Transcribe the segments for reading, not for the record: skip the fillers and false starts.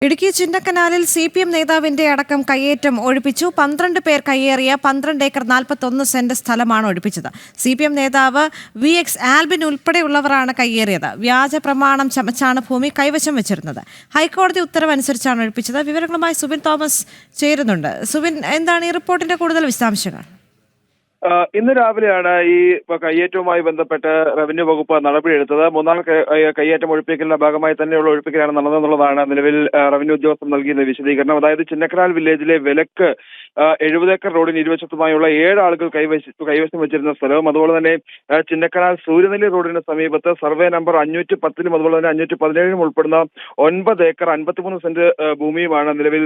Idukki ചിന്നക്കനാലിൽ CPM നേതാവിന്റെ അടക്കം കയ്യേറ്റം ഒഴിപ്പിച്ചു. 12 പേർ കയ്യേറിയ 12 ഏക്കർ 41 സെന്റ് സ്ഥലമാണ് ഒഴിപ്പിച്ചത്. CPM നേതാവ് VX ആൽബിൻ ഉൾപ്പെടെയുള്ളവരാണ് കയ്യേറിയത്. വ്യാജ പ്രമാണം ചമച്ചാണ് ഭൂമി കൈവശം വെച്ചിരുന്നത്. ഹൈക്കോടതി ഉത്തരവനുസരിച്ചാണ് ഒഴിപ്പിച്ചത്. വിവരങ്ങളുമായി സുബിൻ തോമസ് ചേരുന്നുണ്ട്. സുബിൻ, എന്താണ് ഈ റിപ്പോർട്ടിന്റെ കൂടുതൽ വിശദാംശങ്ങൾ? ഇന്ന് രാവിലെയാണ് ഈ കയ്യേറ്റവുമായി ബന്ധപ്പെട്ട് റവന്യൂ വകുപ്പ് നടപടിയെടുത്തത്. മൂന്നാം കയ്യേറ്റം ഒഴിപ്പിക്കലിന്റെ ഭാഗമായി തന്നെയുള്ള ഒഴിപ്പിക്കലാണ് നടന്നതെന്നുള്ളതാണ് നിലവിൽ റവന്യൂ ഉദ്യോഗസ്ഥർ നൽകിയ വിശദീകരണം. അതായത് ചിന്നക്കനാൽ വില്ലേജിലെ വിലക്ക് 70 ഏക്കർ റോഡിന് ഇരുവശത്തുമായുള്ള 7 ആളുകൾ കൈവശം വെച്ചിരുന്ന സ്ഥലവും, അതുപോലെ തന്നെ ചിന്നക്കനാൽ സൂര്യനെല്ലി റോഡിന് സമീപത്ത് സർവേ നമ്പർ 510 അതുപോലെ തന്നെ 517 ഉൾപ്പെടുന്ന 9 ഏക്കർ 53 സെന്റ് ഭൂമിയുമാണ് നിലവിൽ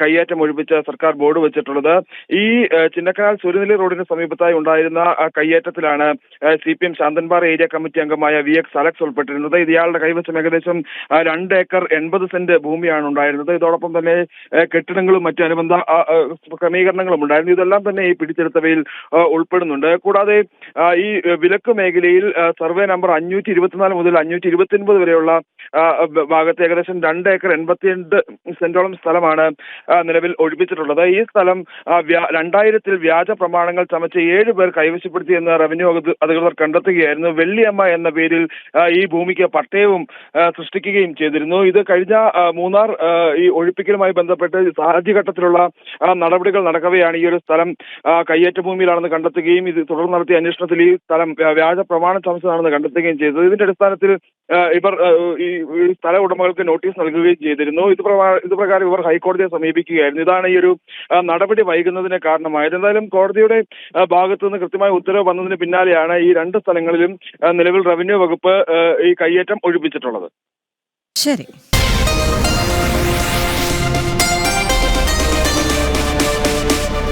കയ്യേറ്റം ഒഴിപ്പിച്ച് സർക്കാർ ബോർഡ് വെച്ചിട്ടുള്ളത്. ഈ ചിന്നക്കനാൽ സൂര്യനെല്ലി റോഡിന് സമീപത്തായി ഉണ്ടായിരുന്ന കയ്യേറ്റത്തിലാണ് CPM ശാന്തൻപാറ ഏരിയ കമ്മിറ്റി അംഗമായ VX അലക്സ് ഉൾപ്പെട്ടിരുന്നത്. ഇയാളുടെ കൈവശം ഏകദേശം 2 ഏക്കർ 80 സെന്റ് ഭൂമിയാണ് ഉണ്ടായിരുന്നത്. ഇതോടൊപ്പം തന്നെ കെട്ടിടങ്ങളും മറ്റ് അനുബന്ധ ക്രമീകരണങ്ങളും ഉണ്ടായിരുന്നു. ഇതെല്ലാം തന്നെ ഈ പിടിച്ചെടുത്തവയിൽ ഉൾപ്പെടുന്നുണ്ട്. കൂടാതെ ഈ വിലക്ക് മേഖലയിൽ സർവേ നമ്പർ 524 മുതൽ 529 വരെയുള്ള ഭാഗത്ത് ഏകദേശം 2 ഏക്കർ 82 സെന്റോളം സ്ഥലമാണ് നിലവിൽ ഒഴിപ്പിച്ചിട്ടുള്ളത്. ഈ സ്ഥലം 2000-ൽ വ്യാജ പ്രമാണങ്ങൾ ചമച്ച് 7 പേർ കൈവശപ്പെടുത്തിയെന്ന് റവന്യൂ അധികൃതർ കണ്ടെത്തുകയായിരുന്നു. വെള്ളിയമ്മ എന്ന പേരിൽ ഈ ഭൂമിക്ക് പട്ടയവും സൃഷ്ടിക്കുകയും ചെയ്തിരുന്നു. ഇത് കഴിഞ്ഞ മൂന്നാർ ഈ ഒഴിപ്പിക്കലുമായി ബന്ധപ്പെട്ട് ആദ്യഘട്ടത്തിലുള്ള നടപടികൾ നടക്കവെയാണ് ഈ ഒരു സ്ഥലം കയ്യേറ്റ ഭൂമിയിലാണെന്ന് കണ്ടെത്തുകയും ഇത് തുടർന്ന് നടത്തിയ അന്വേഷണത്തിൽ ഈ സ്ഥലം വ്യാജ പ്രമാണം ചമച്ചതാണെന്ന് കണ്ടെത്തുകയും ചെയ്തത്. ഇതിന്റെ അടിസ്ഥാനത്തിൽ ഇവർ ഈ സ്ഥല ഉടമകൾക്ക് നോട്ടീസ് നൽകുകയും ചെയ്തിരുന്നു. ഇത് പ്രകാരം ഇവർ ഹൈക്കോടതിയെ സമീപിക്കുകയായിരുന്നു. ഇതാണ് ഈ ഒരു നടപടി വൈകുന്നതിന് കാരണമായത്. എന്തായാലും കോടതിയുടെ ഭാഗത്തു നിന്ന് കൃത്യമായ ഉത്തരവ് വന്നതിന് പിന്നാലെയാണ് ഈ 2 സ്ഥലങ്ങളിലും നിലവിൽ റവന്യൂ വകുപ്പ് ഈ കയ്യേറ്റം ഒഴിപ്പിച്ചിട്ടുള്ളത്. ശരി.